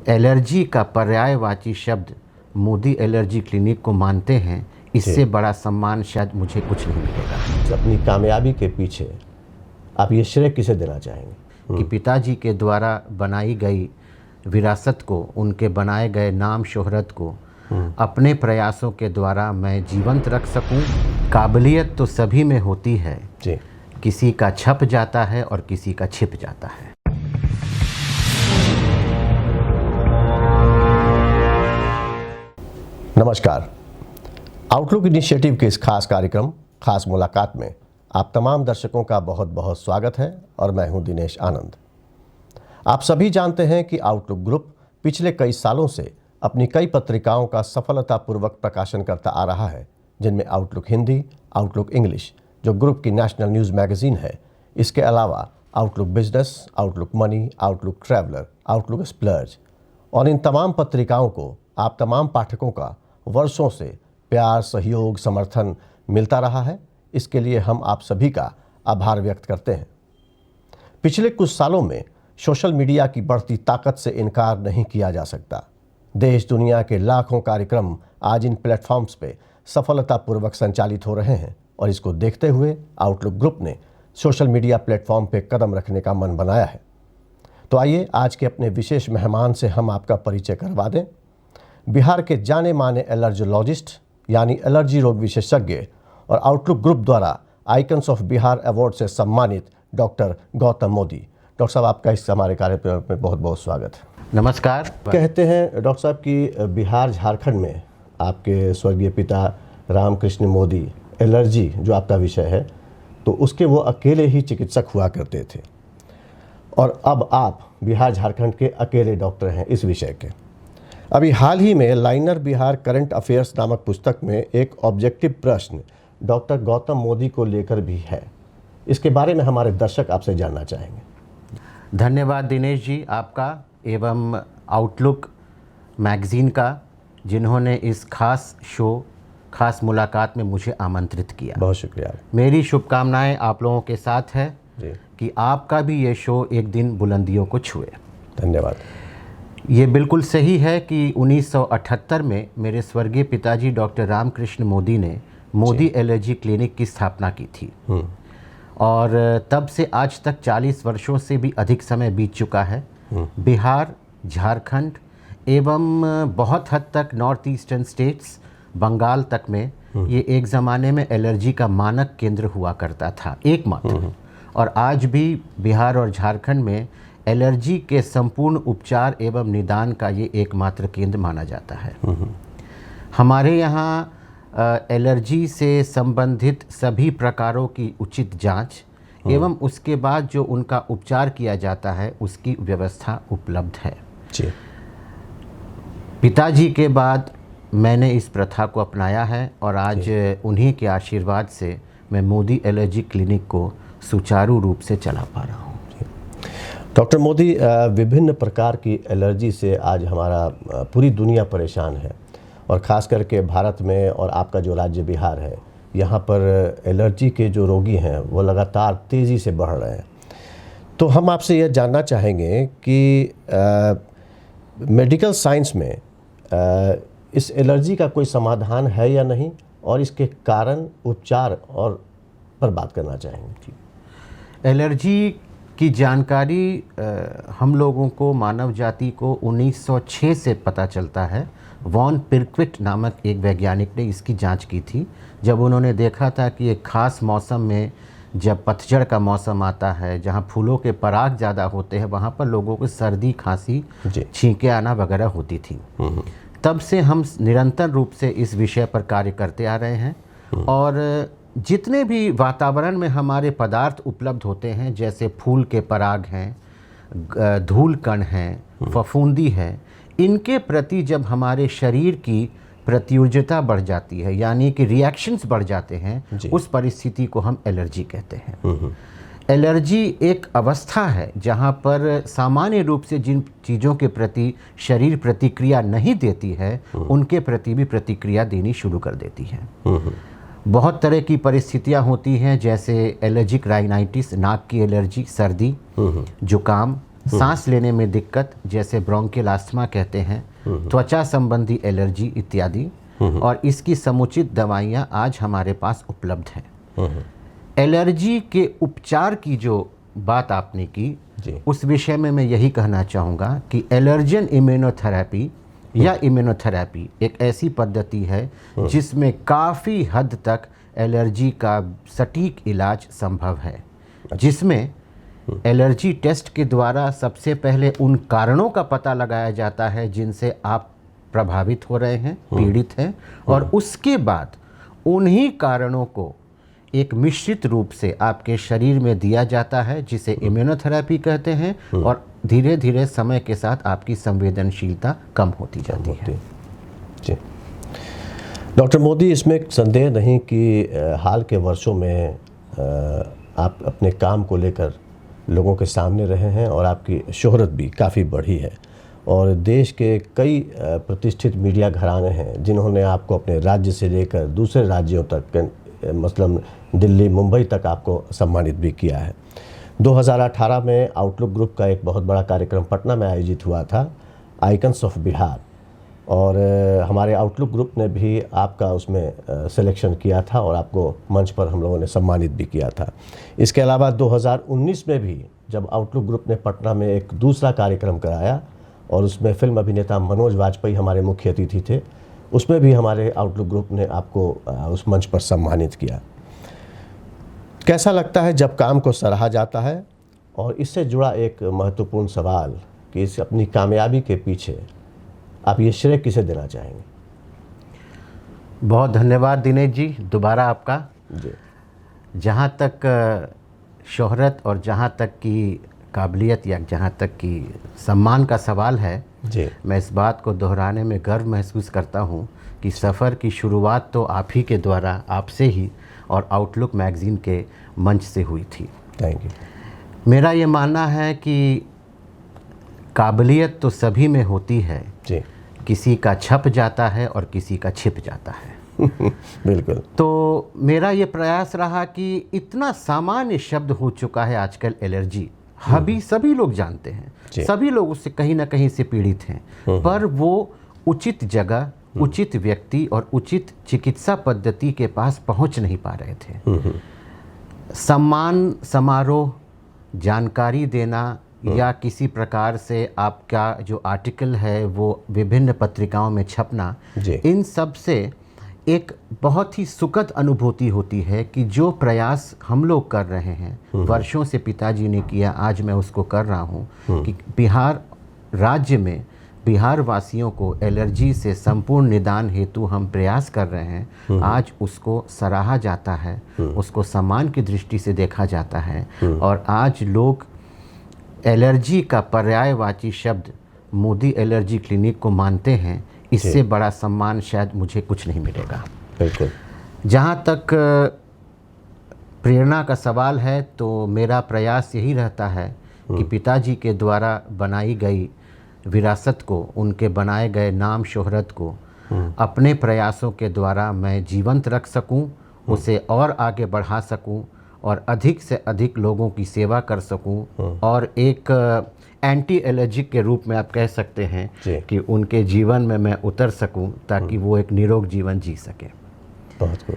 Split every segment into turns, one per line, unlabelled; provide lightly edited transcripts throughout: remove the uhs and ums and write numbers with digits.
Allergy का पर्यायवाची शब्द मोदी एलर्जी क्लिनिक को मानते हैं, इससे बड़ा सम्मान शायद मुझे कुछ नहीं मिलेगा।
अपनी कामयाबी के पीछे आप ये श्रेय किसे देना चाहेंगे?
कि पिताजी के द्वारा बनाई गई विरासत को, उनके बनाए गए नाम शोहरत को अपने प्रयासों के द्वारा मैं जीवंत रख सकूं। काबिलियत तो सभी में होती है
जी।
किसी का छप जाता है और किसी का छिप जाता है।
नमस्कार, आउटलुक इनिशिएटिव के इस खास कार्यक्रम खास मुलाकात में आप तमाम दर्शकों का बहुत बहुत स्वागत है और मैं हूं दिनेश आनंद। आप सभी जानते हैं कि आउटलुक ग्रुप पिछले कई सालों से अपनी कई पत्रिकाओं का सफलतापूर्वक प्रकाशन करता आ रहा है, जिनमें आउटलुक हिंदी, आउटलुक इंग्लिश जो ग्रुप की नेशनल न्यूज़ मैगजीन है, इसके अलावा outlook business, outlook money, outlook traveller, outlook splurge और इन तमाम पत्रिकाओं को आप तमाम पाठकों का वर्षों से प्यार, सहयोग, समर्थन मिलता रहा है। इसके लिए हम आप सभी का आभार व्यक्त करते हैं। पिछले कुछ सालों में सोशल मीडिया की बढ़ती ताकत से इनकार नहीं किया जा सकता। देश दुनिया के लाखों कार्यक्रम आज इन प्लेटफॉर्म्स पे सफलतापूर्वक संचालित हो रहे हैं और इसको देखते हुए आउटलुक ग्रुप ने सोशल मीडिया प्लेटफॉर्म पे कदम रखने का मन बनाया है। तो आइए आज के अपने विशेष मेहमान से हम आपका परिचय करवा दें। बिहार के जाने माने एलर्जोलॉजिस्ट यानी एलर्जी रोग विशेषज्ञ और आउटलुक ग्रुप द्वारा आइकन्स ऑफ बिहार अवार्ड से सम्मानित डॉक्टर गौतम मोदी। डॉक्टर साहब, आपका इस हमारे कार्यक्रम में बहुत बहुत स्वागत है।
नमस्कार।
कहते हैं डॉक्टर साहब कि बिहार झारखंड में आपके स्वर्गीय पिता रामकृष्ण मोदी, एलर्जी जो आपका विषय है, तो उसके वो अकेले ही चिकित्सक हुआ करते थे और अब आप बिहार झारखंड के अकेले डॉक्टर हैं इस विषय के। अभी हाल ही में लाइनर बिहार करंट अफेयर्स नामक पुस्तक में एक ऑब्जेक्टिव प्रश्न डॉक्टर गौतम मोदी को लेकर भी है। इसके बारे में हमारे दर्शक आपसे जानना चाहेंगे।
धन्यवाद दिनेश जी आपका एवं आउटलुक मैगज़ीन का, जिन्होंने इस खास शो, खास मुलाकात में मुझे आमंत्रित किया।
बहुत शुक्रिया।
मेरी शुभकामनाएं आप लोगों के साथ है
जी।
कि आपका भी ये शो एक दिन बुलंदियों को छुए।
धन्यवाद।
ये बिल्कुल सही है कि 1978 में मेरे स्वर्गीय पिताजी डॉक्टर रामकृष्ण मोदी ने मोदी एलर्जी क्लिनिक की स्थापना की थी और तब से आज तक 40 वर्षों से भी अधिक समय बीत चुका है। बिहार, झारखंड एवं बहुत हद तक नॉर्थ ईस्टर्न स्टेट्स, बंगाल तक में ये एक ज़माने में एलर्जी का मानक केंद्र हुआ करता था, एकमात्र। और आज भी बिहार और झारखंड में एलर्जी के संपूर्ण उपचार एवं निदान का ये एकमात्र केंद्र माना जाता है। हमारे यहाँ एलर्जी से संबंधित सभी प्रकारों की उचित जांच एवं उसके बाद जो उनका उपचार किया जाता है उसकी व्यवस्था उपलब्ध है।
जी।
पिताजी के बाद मैंने इस प्रथा को अपनाया है और आज उन्हीं के आशीर्वाद से मैं मोदी एलर्जी क्लिनिक को सुचारू रूप से चला पा रहा हूँ।
डॉक्टर मोदी, विभिन्न प्रकार की एलर्जी से आज हमारा पूरी दुनिया परेशान है और ख़ास करके भारत में और आपका जो राज्य बिहार है, यहाँ पर एलर्जी के जो रोगी हैं वो लगातार तेज़ी से बढ़ रहे हैं। तो हम आपसे यह जानना चाहेंगे कि मेडिकल साइंस में इस एलर्जी का कोई समाधान है या नहीं, और इसके कारण, उपचार और पर बात करना चाहेंगे।
एलर्जी की जानकारी हम लोगों को, मानव जाति को 1906 से पता चलता है। वॉन पिरक्विट नामक एक वैज्ञानिक ने इसकी जांच की थी, जब उन्होंने देखा था कि एक ख़ास मौसम में, जब पतझड़ का मौसम आता है, जहां फूलों के पराग ज़्यादा होते हैं, वहां पर लोगों को सर्दी, खांसी, छींकें आना वगैरह होती थी। तब से हम निरंतर रूप से इस विषय पर कार्य करते आ रहे हैं और जितने भी वातावरण में हमारे पदार्थ उपलब्ध होते हैं, जैसे फूल के पराग हैं, धूल कण हैं, फफूंदी है, इनके प्रति जब हमारे शरीर की प्रत्युर्जता बढ़ जाती है, यानी कि रिएक्शंस बढ़ जाते हैं, उस परिस्थिति को हम एलर्जी कहते हैं। एलर्जी एक अवस्था है जहाँ पर सामान्य रूप से जिन चीज़ों के प्रति शरीर प्रतिक्रिया नहीं देती है, उनके प्रति भी प्रतिक्रिया देनी शुरू कर देती है। बहुत तरह की परिस्थितियाँ होती हैं, जैसे एलर्जिक राइनाइटिस, नाक की एलर्जी, सर्दी, जुकाम, सांस लेने में दिक्कत जैसे ब्रोंकियल अस्थमा कहते हैं, त्वचा संबंधी एलर्जी इत्यादि, और इसकी समुचित दवाइयाँ आज हमारे पास उपलब्ध हैं। एलर्जी के उपचार की जो बात आपने की, उस विषय में मैं यही कहना चाहूँगा कि एलर्जन इम्यूनोथेरेपी या इम्यूनोथेरेपी एक ऐसी पद्धति है जिसमें काफ़ी हद तक एलर्जी का सटीक इलाज संभव है, जिसमें एलर्जी टेस्ट के द्वारा सबसे पहले उन कारणों का पता लगाया जाता है जिनसे आप प्रभावित हो रहे हैं, पीड़ित हैं, और उसके बाद उन्हीं कारणों को एक मिश्रित रूप से आपके शरीर में दिया जाता है जिसे इम्यूनोथेरेपी कहते हैं, और धीरे धीरे समय के साथ आपकी संवेदनशीलता कम होती जाती है।
जी डॉक्टर मोदी, इसमें संदेह नहीं कि हाल के वर्षों में आप अपने काम को लेकर लोगों के सामने रहे हैं और आपकी शोहरत भी काफ़ी बढ़ी है, और देश के कई प्रतिष्ठित मीडिया घराने हैं जिन्होंने आपको अपने राज्य से लेकर दूसरे राज्यों तक, मतलब दिल्ली, मुंबई तक आपको सम्मानित भी किया है। 2018 में आउटलुक ग्रुप का एक बहुत बड़ा कार्यक्रम पटना में आयोजित हुआ था, आइकन्स ऑफ बिहार, और हमारे आउटलुक ग्रुप ने भी आपका उसमें सिलेक्शन किया था और आपको मंच पर हम लोगों ने सम्मानित भी किया था। इसके अलावा 2019 में भी जब आउटलुक ग्रुप ने पटना में एक दूसरा कार्यक्रम कराया और उसमें फिल्म अभिनेता मनोज वाजपेयी हमारे मुख्य अतिथि थे, उसमें भी हमारे आउटलुक ग्रुप ने आपको उस मंच पर सम्मानित किया। कैसा लगता है जब काम को सराहा जाता है? और इससे जुड़ा एक महत्वपूर्ण सवाल कि इस अपनी कामयाबी के पीछे आप ये श्रेय किसे देना चाहेंगे?
बहुत धन्यवाद दिनेश जी, दोबारा आपका।
जी।
जहाँ तक शोहरत और जहाँ तक की काबिलियत या जहाँ तक कि सम्मान का सवाल है
जी,
मैं इस बात को दोहराने में गर्व महसूस करता हूँ कि सफ़र की शुरुआत तो आप ही के द्वारा, आपसे ही और आउटलुक मैगज़ीन के मंच से हुई थी।
Thank you.
मेरा ये मानना है कि काबिलियत तो सभी में होती है
जी।
किसी का छप जाता है और किसी का छिप जाता है।
बिल्कुल।
तो मेरा ये प्रयास रहा कि इतना सामान्य शब्द हो चुका है आजकल एलर्जी, सभी लोग जानते हैं, सभी लोग उससे कहीं ना कहीं से पीड़ित हैं, पर वो उचित जगह, उचित व्यक्ति और उचित चिकित्सा पद्धति के पास पहुंच नहीं पा रहे थे। सम्मान समारोह, जानकारी देना या किसी प्रकार से आपका जो आर्टिकल है वो विभिन्न पत्रिकाओं में छपना, इन सब से एक बहुत ही सुखद अनुभूति होती है कि जो प्रयास हम लोग कर रहे हैं, वर्षों से पिताजी ने किया, आज मैं उसको कर रहा हूँ कि बिहार राज्य में बिहार वासियों को एलर्जी से संपूर्ण निदान हेतु हम प्रयास कर रहे हैं। आज उसको सराहा जाता है, उसको सम्मान की दृष्टि से देखा जाता है, और आज लोग एलर्जी का पर्यायवाची शब्द मोदी एलर्जी क्लिनिक को मानते हैं। इससे बड़ा सम्मान शायद मुझे कुछ नहीं मिलेगा।
बिल्कुल।
जहाँ तक प्रेरणा का सवाल है तो मेरा प्रयास यही रहता है कि पिताजी के द्वारा बनाई गई विरासत को, उनके बनाए गए नाम शोहरत को अपने प्रयासों के द्वारा मैं जीवंत रख सकूं, उसे और आगे बढ़ा सकूं और अधिक से अधिक लोगों की सेवा कर सकूं, और एक एंटी एलर्जिक के रूप में आप कह सकते हैं कि उनके जीवन में मैं उतर सकूं ताकि वो एक निरोग जीवन जी सके।
बहुत खूब।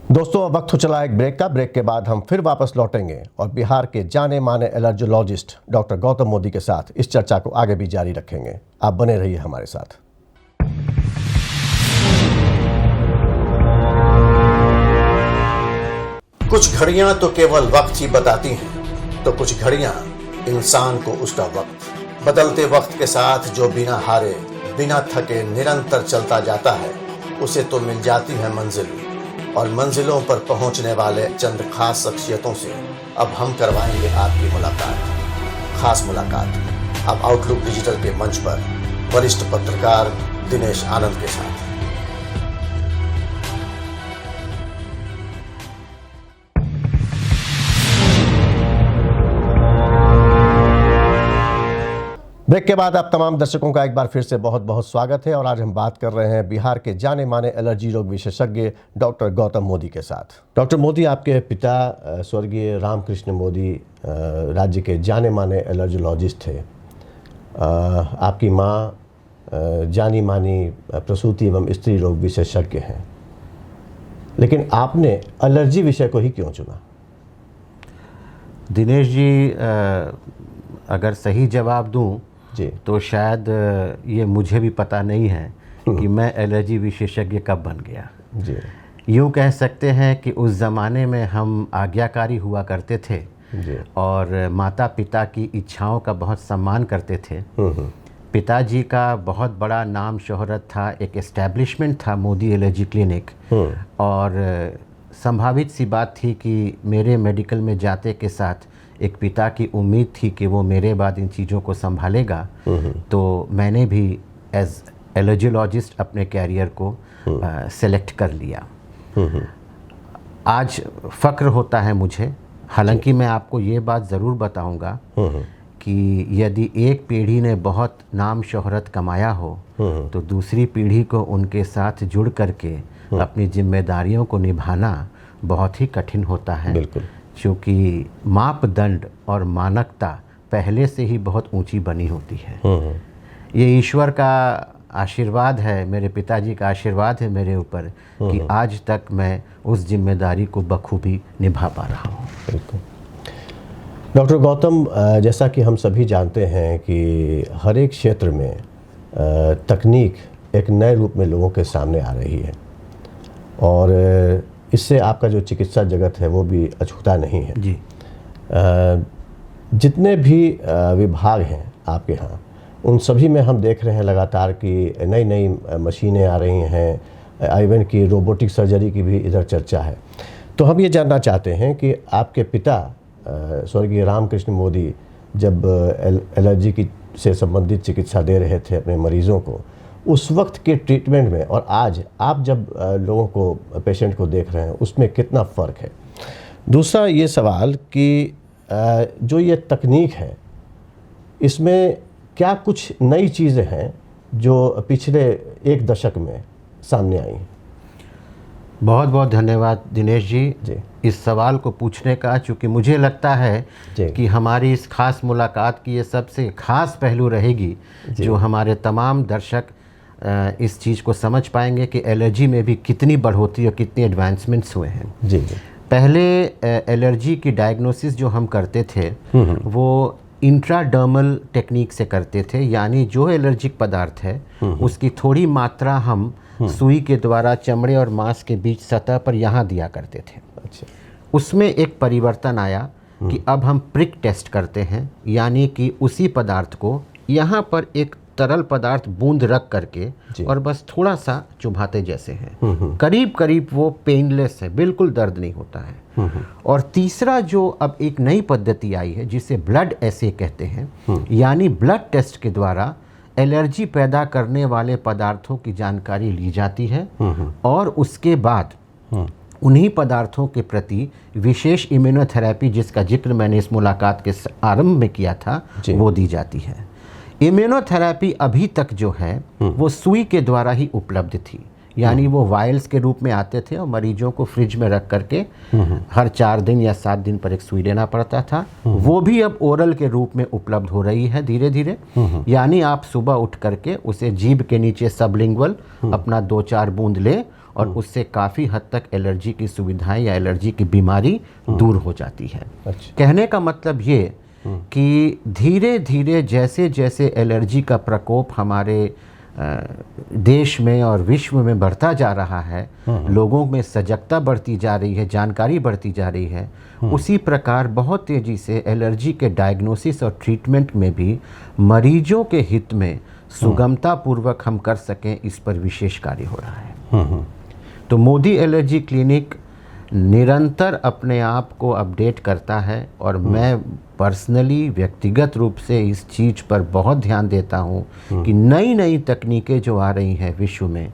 दोस्तों, अब वक्त हो चला एक ब्रेक का। ब्रेक के बाद हम फिर वापस लौटेंगे और बिहार के जाने माने एलर्जोलॉजिस्ट डॉक्टर गौतम मोदी के साथ इस चर्चा को आगे भी जारी रखेंगे। आप बने रहिए हमारे साथ। कुछ घड़ियां तो केवल वक्त ही बताती हैं, तो कुछ घड़ियां इंसान को उसका वक्त। बदलते वक्त के साथ जो बिना हारे, बिना थके निरंतर चलता जाता है, उसे तो मिल जाती है मंजिल, और मंजिलों पर पहुंचने वाले चंद खास शख्सियतों से अब हम करवाएंगे आपकी मुलाकात। खास मुलाकात अब आउटलुक डिजिटल के मंच पर वरिष्ठ पत्रकार दिनेश आनंद के साथ। ब्रेक के बाद आप तमाम दर्शकों का एक बार फिर से बहुत बहुत स्वागत है और आज हम बात कर रहे हैं बिहार के जाने माने एलर्जी रोग विशेषज्ञ डॉक्टर गौतम मोदी के साथ। डॉक्टर मोदी, आपके पिता स्वर्गीय रामकृष्ण मोदी राज्य के जाने माने एलर्जोलॉजिस्ट थे। आपकी माँ जानी मानी प्रसूति एवं स्त्री रोग विशेषज्ञ हैं, लेकिन आपने एलर्जी विषय को ही क्यों चुना?
दिनेश जी, अगर सही जवाब दूं
जी
तो शायद ये मुझे भी पता नहीं है कि मैं एलर्जी विशेषज्ञ कब बन गया।
जी
यूँ कह सकते हैं कि उस ज़माने में हम आज्ञाकारी हुआ करते थे
जी
और माता पिता की इच्छाओं का बहुत सम्मान करते थे। पिताजी का बहुत बड़ा नाम शोहरत था, एक एस्टैब्लिशमेंट था मोदी एलर्जी क्लिनिक, और संभावित सी बात थी कि मेरे मेडिकल में जाते के साथ एक पिता की उम्मीद थी कि वो मेरे बाद इन चीज़ों को संभालेगा। तो मैंने भी एज एलर्जियोलॉजिस्ट अपने कैरियर को सेलेक्ट कर लिया। आज फ़ख्र होता है मुझे, हालांकि मैं आपको ये बात ज़रूर बताऊंगा कि यदि एक पीढ़ी ने बहुत नाम शोहरत कमाया हो तो दूसरी पीढ़ी को उनके साथ जुड़ करके अपनी जिम्मेदारियों को निभाना बहुत ही कठिन होता है।
बिल्कुल,
क्योंकि मापदंड और मानकता पहले से ही बहुत ऊंची बनी होती है। ये ईश्वर का आशीर्वाद है, मेरे पिताजी का आशीर्वाद है मेरे ऊपर कि आज तक मैं उस जिम्मेदारी को बखूबी निभा पा रहा हूँ।
बिल्कुल। डॉक्टर गौतम, जैसा कि हम सभी जानते हैं कि हर एक क्षेत्र में तकनीक एक नए रूप में लोगों के सामने आ रही है और इससे आपका जो चिकित्सा जगत है वो भी अछूता नहीं है
जी।
जितने भी विभाग हैं आपके यहाँ, उन सभी में हम देख रहे हैं लगातार कि नई नई मशीनें आ रही हैं, इवन की रोबोटिक सर्जरी की भी इधर चर्चा है। तो हम ये जानना चाहते हैं कि आपके पिता स्वर्गीय रामकृष्ण मोदी जब एलर्जी की से संबंधित चिकित्सा दे रहे थे अपने मरीज़ों को, उस वक्त के ट्रीटमेंट में और आज आप जब लोगों को, पेशेंट को देख रहे हैं, उसमें कितना फ़र्क है? दूसरा ये सवाल कि जो ये तकनीक है, इसमें क्या कुछ नई चीज़ें हैं जो पिछले एक दशक में सामने आई हैं?
बहुत बहुत धन्यवाद दिनेश जी इस सवाल को पूछने का, चूँकि मुझे लगता है कि हमारी इस खास मुलाकात की ये सबसे खास पहलू रहेगी जो हमारे तमाम दर्शक इस चीज़ को समझ पाएंगे कि एलर्जी में भी कितनी बढ़ोतरी और कितनी एडवांसमेंट्स हुए हैं।
जी।
पहले एलर्जी की डायग्नोसिस जो हम करते थे वो इंट्राडर्मल टेक्निक से करते थे, यानी जो एलर्जिक पदार्थ है उसकी थोड़ी मात्रा हम सुई के द्वारा चमड़े और मांस के बीच सतह पर यहाँ दिया करते थे।
अच्छा।
उसमें एक परिवर्तन आया कि अब हम प्रिक टेस्ट करते हैं, यानी कि उसी पदार्थ को यहाँ पर एक तरल पदार्थ बूंद रख करके और बस थोड़ा सा चुभाते जैसे हैं, करीब करीब वो पेनलेस है, बिल्कुल दर्द नहीं होता है। और तीसरा जो अब एक नई पद्धति आई है जिसे ब्लड एसे कहते हैं, यानी ब्लड टेस्ट के द्वारा एलर्जी पैदा करने वाले पदार्थों की जानकारी ली जाती है और उसके बाद उन्हीं पदार्थों के प्रति विशेष इम्यूनोथेरेपी, जिसका जिक्र मैंने इस मुलाकात के आरंभ में किया था, वो दी जाती है। इम्यूनोथेरेपी अभी तक जो है वो सुई के द्वारा ही उपलब्ध थी, यानी वो वायल्स के रूप में आते थे और मरीजों को फ्रिज में रख करके हर 4 दिन या 7 दिन पर एक सुई लेना पड़ता था। वो भी अब ओरल के रूप में उपलब्ध हो रही है धीरे धीरे, यानी आप सुबह उठ करके उसे जीभ के नीचे सबलिंगुअल अपना 2-4 बूंद ले और उससे काफ़ी हद तक एलर्जी की सुविधाएं या एलर्जी की बीमारी दूर हो जाती है। कहने का मतलब ये कि धीरे धीरे जैसे जैसे एलर्जी का प्रकोप हमारे देश में और विश्व में बढ़ता जा रहा है, लोगों में सजगता बढ़ती जा रही है, जानकारी बढ़ती जा रही है, उसी प्रकार बहुत तेज़ी से एलर्जी के डायग्नोसिस और ट्रीटमेंट में भी मरीजों के हित में सुगमता पूर्वक हम कर सकें, इस पर विशेष कार्य हो रहा है। तो मोदी एलर्जी क्लिनिक निरंतर अपने आप को अपडेट करता है और मैं पर्सनली व्यक्तिगत रूप से इस चीज़ पर बहुत ध्यान देता हूँ कि नई नई तकनीकें जो आ रही हैं विश्व में,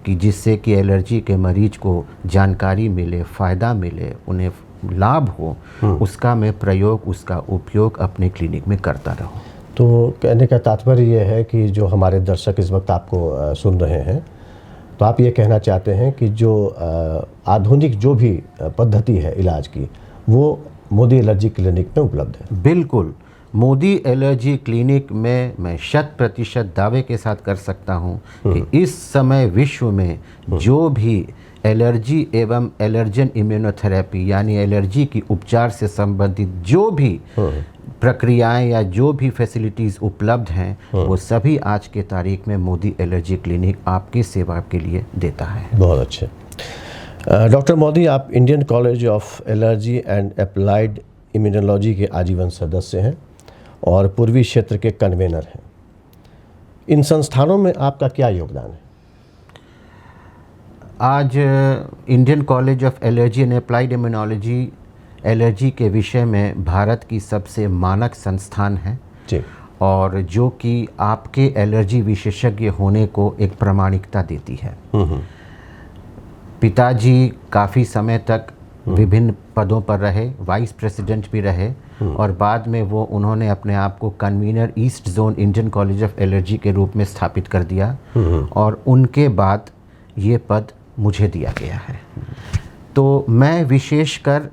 कि जिससे कि एलर्जी के मरीज को जानकारी मिले, फ़ायदा मिले, उन्हें लाभ हो, उसका मैं प्रयोग, उसका उपयोग अपने क्लिनिक में करता रहूँ।
तो कहने का तात्पर्य ये है कि जो हमारे दर्शक इस वक्त आपको सुन रहे हैं, तो आप ये कहना चाहते हैं कि जो आधुनिक जो भी पद्धति है इलाज की, वो मोदी एलर्जी क्लिनिक में उपलब्ध है।
बिल्कुल, मोदी एलर्जी क्लिनिक में मैं 100% दावे के साथ कर सकता हूं कि इस समय विश्व में जो भी एलर्जी एवं एलर्जन इम्यूनोथेरेपी यानी एलर्जी की उपचार से संबंधित जो भी प्रक्रियाएं या जो भी फैसिलिटीज़ उपलब्ध हैं, वो सभी आज के तारीख में मोदी एलर्जी क्लिनिक आपकी सेवा के लिए देता है।
बहुत अच्छे। डॉक्टर मोदी, आप Indian College of allergy and applied immunology के आजीवन सदस्य हैं और पूर्वी क्षेत्र के कन्वेनर हैं। इन संस्थानों में आपका क्या योगदान है?
आज Indian College of allergy and applied immunology allergy के विषय में भारत की सबसे मानक संस्थान है
जी,
और जो कि आपके एलर्जी विशेषज्ञ होने को एक प्रामाणिकता देती है। पिताजी काफ़ी समय तक विभिन्न पदों पर रहे, वाइस प्रेसिडेंट भी रहे और बाद में वो उन्होंने अपने आप को convener East Zone Indian College of allergy के रूप में स्थापित कर दिया और उनके बाद ये पद मुझे दिया गया है। तो मैं विशेषकर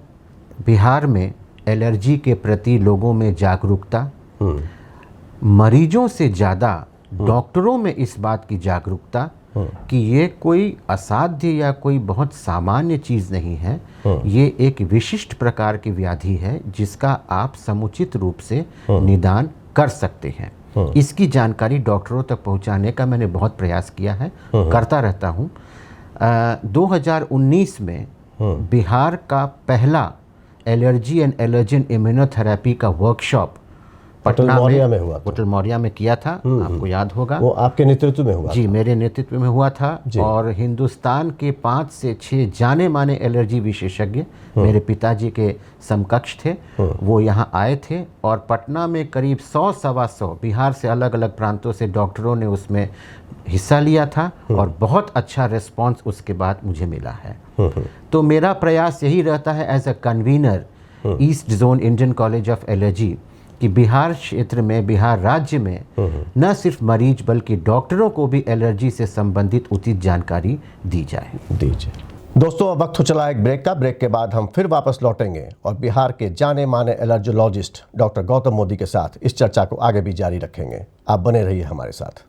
बिहार में एलर्जी के प्रति लोगों में जागरूकता, मरीजों से ज़्यादा डॉक्टरों में इस बात की जागरूकता कि ये कोई असाध्य या कोई बहुत सामान्य चीज़ नहीं है, ये एक विशिष्ट प्रकार की व्याधि है जिसका आप समुचित रूप से निदान कर सकते हैं। इसकी जानकारी डॉक्टरों तक पहुंचाने का मैंने बहुत प्रयास किया है, करता रहता हूं। 2019 में बिहार का पहला एलर्जी एंड एलर्जन इम्यूनोथेरेपी का वर्कशॉप पटना में
हुआ,
होटल मौर्या में किया था। आपको याद होगा,
वो आपके नेतृत्व में हुआ?
जी, मेरे नेतृत्व में हुआ था और हिंदुस्तान के 5 से 6 जाने माने एलर्जी विशेषज्ञ मेरे पिताजी के समकक्ष थे, वो यहाँ आए थे और पटना में करीब 100-125 बिहार से अलग अलग प्रांतों से डॉक्टरों ने उसमें हिस्सा लिया था और बहुत अच्छा रिस्पांस उसके बाद मुझे मिला है। तो मेरा प्रयास यही रहता है as a convener East Zone Indian College of Allergy कि बिहार क्षेत्र में, बिहार राज्य में न सिर्फ मरीज बल्कि डॉक्टरों को भी एलर्जी से संबंधित उचित जानकारी दी जाए।
दीजिए। दोस्तों, अब वक्त हो चला एक ब्रेक का। ब्रेक के बाद हम फिर वापस लौटेंगे और बिहार के जाने माने एलर्जोलॉजिस्ट डॉक्टर गौतम मोदी के साथ इस चर्चा को आगे भी जारी रखेंगे। आप बने रहिए हमारे साथ।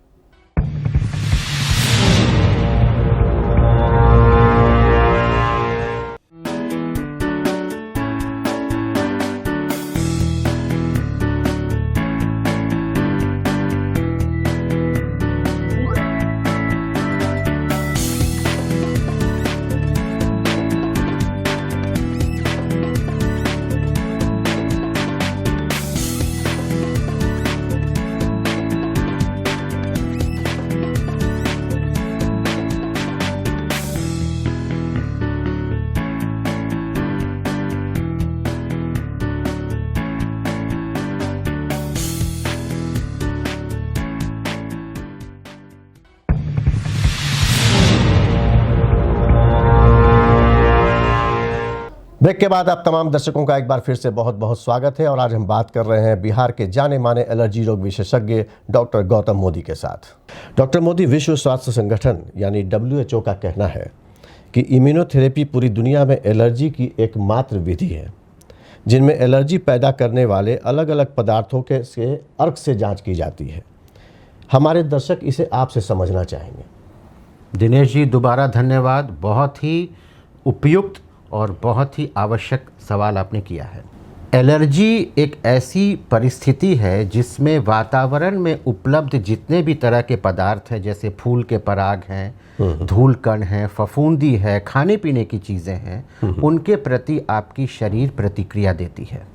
ब्रेक के बाद आप तमाम दर्शकों का एक बार फिर से बहुत बहुत स्वागत है और आज हम बात कर रहे हैं बिहार के जाने माने एलर्जी रोग विशेषज्ञ डॉक्टर गौतम मोदी के साथ। डॉक्टर मोदी, विश्व स्वास्थ्य संगठन यानी WHO का कहना है कि इम्यूनोथेरेपी पूरी दुनिया में एलर्जी की एकमात्र विधि है जिनमें एलर्जी पैदा करने वाले अलग अलग पदार्थों के से अर्क से जाँच की जाती है। हमारे दर्शक इसे आपसे समझना चाहेंगे।
दिनेश जी, दोबारा धन्यवाद। बहुत ही उपयुक्त और बहुत ही आवश्यक सवाल आपने किया है। एलर्जी एक ऐसी परिस्थिति है जिसमें वातावरण में उपलब्ध जितने भी तरह के पदार्थ हैं, जैसे फूल के पराग हैं, धूल कण हैं, फफूंदी है, खाने पीने की चीज़ें हैं, उनके प्रति आपकी शरीर प्रतिक्रिया देती है।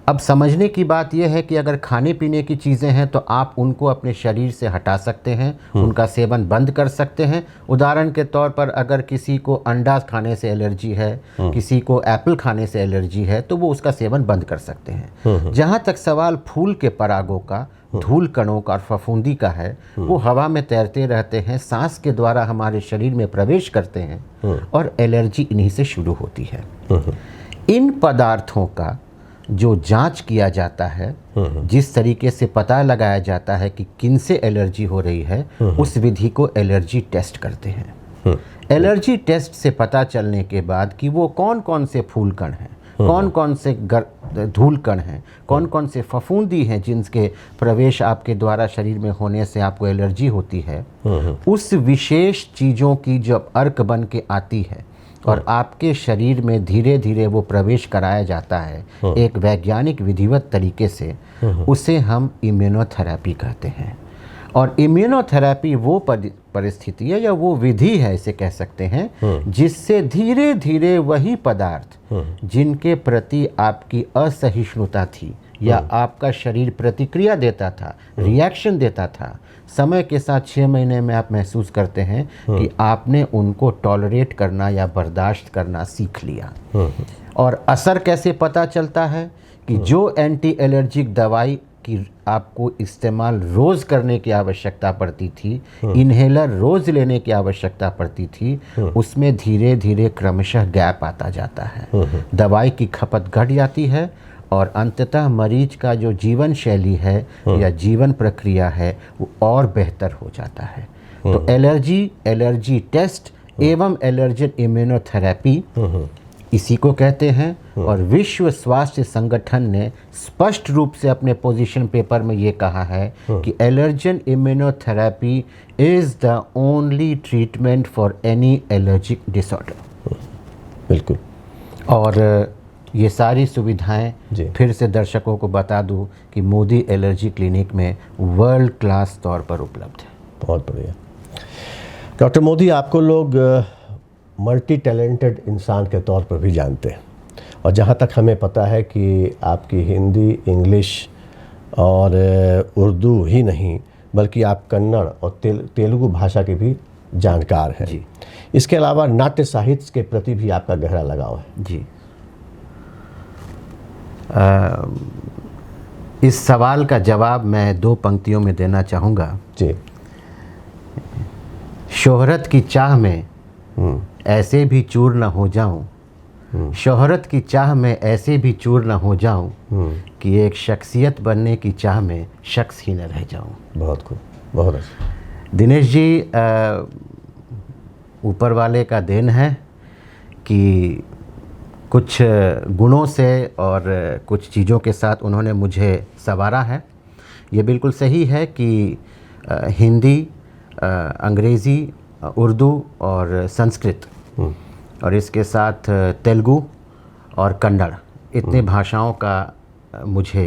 अब समझने की बात यह है कि अगर खाने पीने की चीज़ें हैं तो आप उनको अपने शरीर से हटा सकते हैं, उनका सेवन बंद कर सकते हैं। उदाहरण के तौर पर अगर किसी को अंडा खाने से एलर्जी है, किसी को एप्पल खाने से एलर्जी है, तो वो उसका सेवन बंद कर सकते हैं। जहाँ तक सवाल फूल के परागों का, धूल कणों का और फफूंदी का है, वो हवा में तैरते रहते हैं, सांस के द्वारा हमारे शरीर में प्रवेश करते हैं और एलर्जी इन्हीं से शुरू होती है। इन पदार्थों का जो जांच किया जाता है, जिस तरीके से पता लगाया जाता है कि किन से एलर्जी हो रही है, उस विधि को एलर्जी टेस्ट कहते हैं। एलर्जी टेस्ट से पता चलने के बाद कि वो कौन कौन से फूल कण हैं, कौन कौन से धूल कण हैं, कौन कौन से फफूंदी हैं जिनके प्रवेश आपके द्वारा शरीर में होने से आपको एलर्जी होती है, उस विशेष चीज़ों की जब अर्क बन के आती है और आपके शरीर में धीरे धीरे वो प्रवेश कराया जाता है एक वैज्ञानिक विधिवत तरीके से, उसे हम इम्यूनोथेरेपी कहते हैं। और इम्यूनोथेरेपी वो परिस्थिति है या वो विधि है, इसे कह सकते हैं, जिससे धीरे धीरे वही पदार्थ जिनके प्रति आपकी असहिष्णुता थी या आपका शरीर प्रतिक्रिया देता था, रिएक्शन देता था, समय के साथ 6 महीने में आप महसूस करते हैं कि आपने उनको टॉलरेट करना या बर्दाश्त करना सीख लिया। और असर कैसे पता चलता है कि जो एंटी एलर्जिक दवाई की आपको इस्तेमाल रोज़ करने की आवश्यकता पड़ती थी, इन्हेलर रोज़ लेने की आवश्यकता पड़ती थी, उसमें धीरे धीरे क्रमशः गैप आता जाता है, दवाई की खपत घट जाती है और अंततः मरीज का जो जीवन शैली है या जीवन प्रक्रिया है वो और बेहतर हो जाता है। तो एलर्जी टेस्ट एवं एलर्जन इम्यूनोथेरेपी इसी को कहते हैं। और विश्व स्वास्थ्य संगठन ने स्पष्ट रूप से अपने पोजीशन पेपर में ये कहा है कि allergen immunotherapy is the only treatment for any allergic disorder.
बिल्कुल।
और ये सारी सुविधाएं फिर से दर्शकों को बता दूं कि मोदी एलर्जी क्लिनिक में वर्ल्ड क्लास तौर पर उपलब्ध है।
बहुत बढ़िया। डॉक्टर मोदी, आपको लोग मल्टी टैलेंटेड इंसान के तौर पर भी जानते हैं और जहाँ तक हमें पता है कि आपकी हिंदी, इंग्लिश और उर्दू ही नहीं बल्कि आप कन्नड़ और तेलुगु भाषा के भी जानकार हैं
जी।
इसके अलावा नाट्य साहित्य के प्रति भी आपका गहरा लगाव है।
जी। इस सवाल का जवाब मैं 2 पंक्तियों में देना चाहूँगा।
जी।
शोहरत की चाह में ऐसे भी चूर न हो जाऊं, शोहरत की चाह में ऐसे भी चूर न हो जाऊं कि एक शख्सियत बनने की चाह में शख्स ही न रह जाऊं।
बहुत खूब, बहुत अच्छा।
दिनेश जी, ऊपर वाले का देन है कि कुछ गुणों से और कुछ चीज़ों के साथ उन्होंने मुझे संवारा है। ये बिल्कुल सही है कि हिंदी, अंग्रेज़ी, उर्दू और संस्कृत और इसके साथ तेलुगु और कन्नड़, इतने भाषाओं का मुझे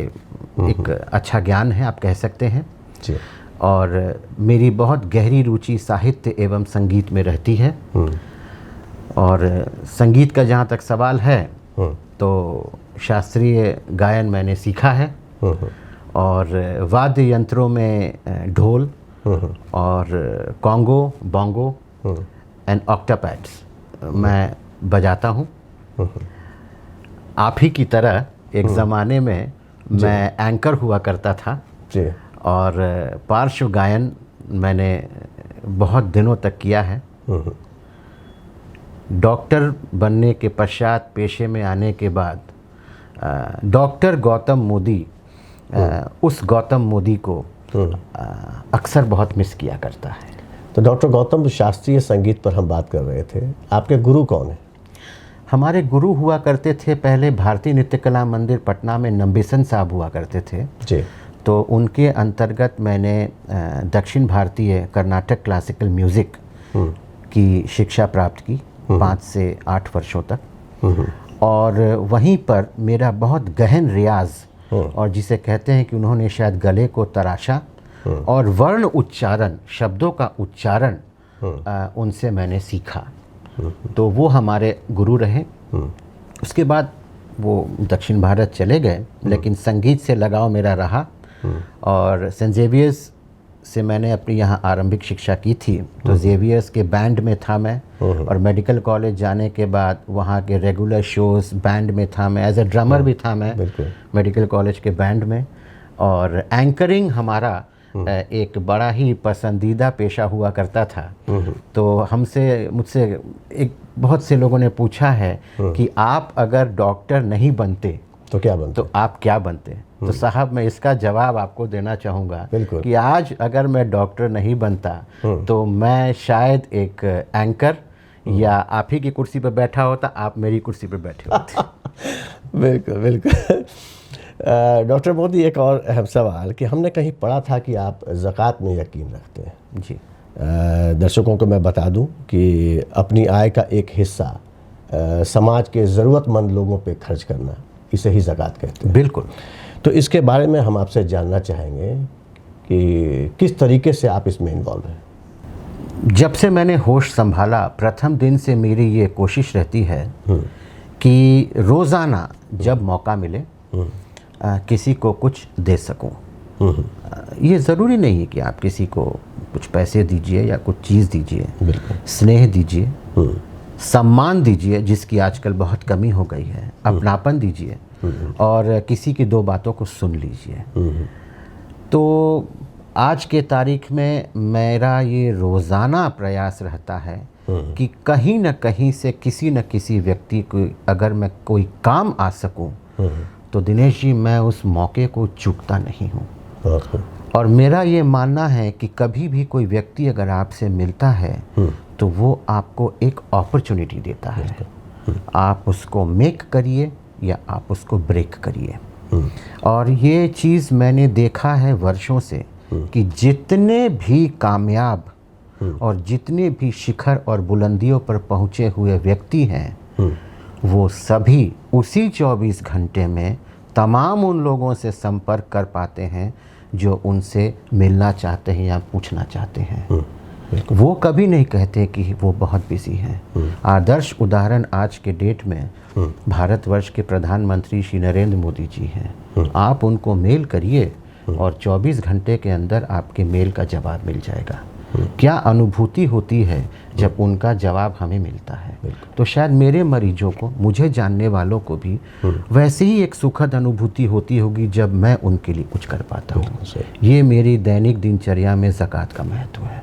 एक अच्छा ज्ञान है, आप कह सकते हैं
जी।
और मेरी बहुत गहरी रुचि साहित्य एवं संगीत में रहती है। और संगीत का जहाँ तक सवाल है तो शास्त्रीय गायन मैंने सीखा है और वाद्य यंत्रों में ढोल और कॉन्गो, बोंगो एंड ऑक्टापैड्स मैं बजाता हूँ। आप ही की तरह एक ज़माने में मैं एंकर हुआ करता था
जी।
और पार्श्व गायन मैंने बहुत दिनों तक किया है। डॉक्टर बनने के पश्चात पेशे में आने के बाद डॉक्टर गौतम मोदी उस गौतम मोदी को अक्सर बहुत मिस किया करता है।
तो डॉक्टर गौतम, शास्त्रीय संगीत पर हम बात कर रहे थे, आपके गुरु कौन हैं?
हमारे गुरु हुआ करते थे पहले भारतीय नृत्य कला मंदिर पटना में नंबिसन साहब हुआ करते थे
जी।
तो उनके अंतर्गत मैंने दक्षिण भारतीय कर्नाटक क्लासिकल म्यूज़िक की शिक्षा प्राप्त की 5 से 8 वर्षों तक। और वहीं पर मेरा बहुत गहन रियाज और जिसे कहते हैं कि उन्होंने शायद गले को तराशा और वर्ण उच्चारण, शब्दों का उच्चारण उनसे मैंने सीखा। तो वो हमारे गुरु रहे। उसके बाद वो दक्षिण भारत चले गए, लेकिन संगीत से लगाव मेरा रहा और सेंट जेवियर्स से मैंने अपनी यहाँ आरंभिक शिक्षा की थी। तो जेवियर्स के बैंड में था मैं और मेडिकल कॉलेज जाने के बाद वहाँ के रेगुलर शोज़ बैंड में था मैं, एज ए ड्रमर भी था मैं मेडिकल कॉलेज के बैंड में। और एंकरिंग हमारा एक बड़ा ही पसंदीदा पेशा हुआ करता था। तो मुझसे एक बहुत से लोगों ने पूछा है कि आप अगर डॉक्टर नहीं बनते
तो क्या बनते?
तो आप क्या बनते? तो साहब मैं इसका जवाब आपको देना चाहूँगा
बिल्कुल।
कि आज अगर मैं डॉक्टर नहीं बनता तो मैं शायद एक एंकर या आप ही की कुर्सी पर बैठा होता, आप मेरी कुर्सी पर बैठे होते।
बिल्कुल बिल्कुल। डॉक्टर मोदी, एक और अहम सवाल कि हमने कहीं पढ़ा था कि आप ज़कात में यकीन रखते हैं।
जी।
दर्शकों को मैं बता दूं कि अपनी आय का एक हिस्सा समाज के ज़रूरतमंद लोगों पे खर्च करना, इसे ही ज़कात कहते हैं।
बिल्कुल।
तो इसके बारे में हम आपसे जानना चाहेंगे कि किस तरीके से आप इसमें इन्वॉल्व हैं।
जब से मैंने होश संभाला, प्रथम दिन से मेरी ये कोशिश रहती है कि रोज़ाना जब मौका मिले किसी को कुछ दे सकूं। ये ज़रूरी नहीं है कि आप किसी को कुछ पैसे दीजिए या कुछ चीज़ दीजिए, स्नेह दीजिए, सम्मान दीजिए जिसकी आजकल बहुत कमी हो गई है, अपनापन दीजिए और किसी की दो बातों को सुन लीजिए। तो आज के तारीख में मेरा ये रोज़ाना प्रयास रहता है कि कहीं न कहीं से किसी न किसी व्यक्ति को अगर मैं कोई काम आ सकूं तो दिनेश जी मैं उस मौके को चूकता नहीं हूं। और मेरा ये मानना है कि कभी भी कोई व्यक्ति अगर आपसे मिलता है तो वो आपको एक अपॉर्चुनिटी देता है, आप उसको मेक करिए या आप उसको ब्रेक करिए। और ये चीज़ मैंने देखा है वर्षों से कि जितने भी कामयाब और जितने भी शिखर और बुलंदियों पर पहुँचे हुए व्यक्ति हैं वो सभी उसी 24 घंटे में तमाम उन लोगों से संपर्क कर पाते हैं जो उनसे मिलना चाहते हैं या पूछना चाहते हैं। वो कभी नहीं कहते कि वो बहुत बिजी हैं। आदर्श उदाहरण आज के डेट में भारतवर्ष के प्रधानमंत्री श्री नरेंद्र मोदी जी हैं। आप उनको मेल करिए और 24 घंटे के अंदर आपके मेल का जवाब मिल जाएगा। क्या अनुभूति होती है जब उनका जवाब हमें मिलता है। तो शायद मेरे मरीजों को, मुझे जानने वालों को भी वैसे ही एक सुखद अनुभूति होती होगी जब मैं उनके लिए कुछ कर पाता हूँ। ये मेरी दैनिक दिनचर्या में ज़कात का महत्व है।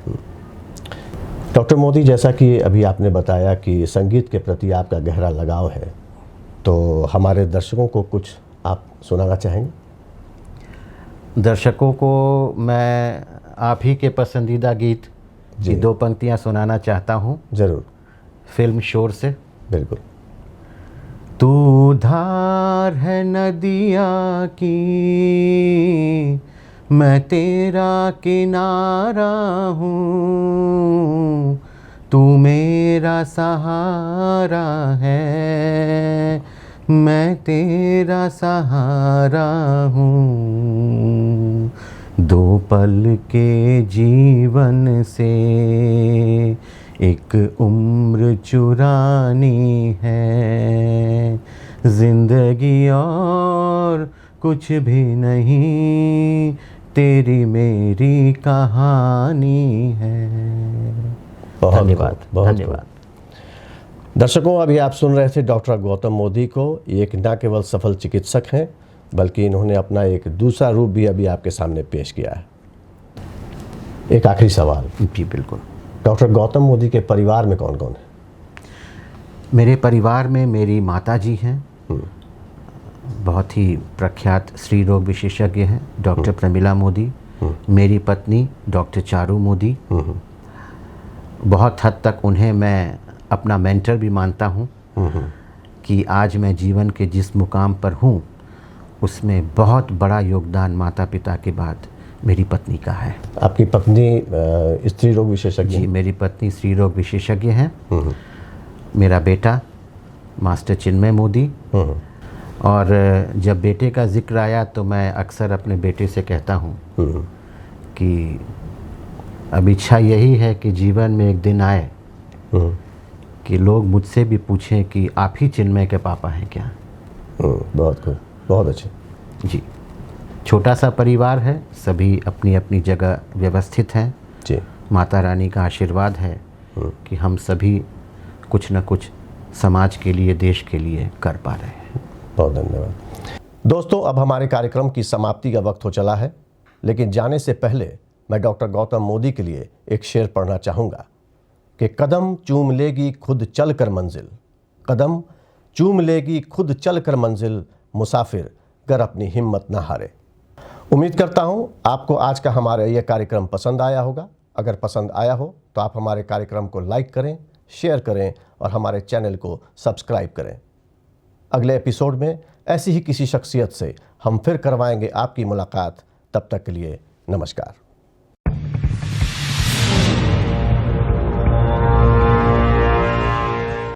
डॉक्टर मोदी, जैसा कि अभी आपने बताया कि संगीत के प्रति आपका गहरा लगाव है, तो हमारे दर्शकों को कुछ आप सुनाना चाहेंगे?
दर्शकों को मैं आप ही के पसंदीदा गीत की 2 पंक्तियां सुनाना चाहता हूँ।
ज़रूर।
फिल्म शोर से।
बिल्कुल।
तू धार है नदिया की, मैं तेरा किनारा हूँ, तू मेरा सहारा है, मैं तेरा सहारा हूँ। 2 पल के जीवन से एक उम्र चुरानी है, जिंदगी और कुछ भी नहीं, तेरी मेरी कहानी है। धन्यवाद। धन्यवाद।
दर्शकों, अभी आप सुन रहे थे डॉक्टर गौतम मोदी को। ये एक न केवल सफल चिकित्सक हैं बल्कि इन्होंने अपना एक दूसरा रूप भी अभी आपके सामने पेश किया है। एक आखिरी सवाल।
जी बिल्कुल।
डॉक्टर गौतम मोदी के परिवार में कौन कौन है?
मेरे परिवार में मेरी माता जी हैं, बहुत ही प्रख्यात स्त्री रोग विशेषज्ञ हैं, डॉक्टर प्रमिला मोदी। मेरी पत्नी डॉक्टर चारू मोदी। बहुत हद तक उन्हें मैं अपना मेंटर भी मानता हूँ कि आज मैं जीवन के जिस मुकाम पर हूँ उसमें बहुत बड़ा योगदान माता पिता के बाद मेरी पत्नी का है।
आपकी पत्नी स्त्री रोग विशेषज्ञ?
जी, मेरी पत्नी स्त्री रोग विशेषज्ञ हैं। मेरा बेटा मास्टर चिन्मय मोदी। और जब बेटे का जिक्र आया तो मैं अक्सर अपने बेटे से कहता हूँ कि अब इच्छा यही है कि जीवन में एक दिन आए कि लोग मुझसे भी पूछें कि आप ही चिन्मय के पापा हैं क्या।
बहुत खूब, बहुत अच्छे।
जी, छोटा सा परिवार है, सभी अपनी अपनी जगह व्यवस्थित हैं।
जी,
माता रानी का आशीर्वाद है कि हम सभी कुछ न कुछ समाज के लिए, देश के लिए कर पा रहे हैं।
बहुत धन्यवाद। दोस्तों, अब हमारे कार्यक्रम की समाप्ति का वक्त हो चला है, लेकिन जाने से पहले मैं डॉक्टर गौतम मोदी के लिए एक शेर पढ़ना चाहूँगा कि कदम चूम लेगी खुद चल कर मंजिल, कदम चूम लेगी खुद चल कर मंजिल, मुसाफिर गर अपनी हिम्मत न हारे। उम्मीद करता हूँ आपको आज का हमारा यह कार्यक्रम पसंद आया होगा। अगर पसंद आया हो तो आप हमारे कार्यक्रम को लाइक करें, शेयर करें और हमारे चैनल को सब्सक्राइब करें। अगले एपिसोड में ऐसी ही किसी शख्सियत से हम फिर करवाएंगे आपकी मुलाकात। तब तक के लिए नमस्कार।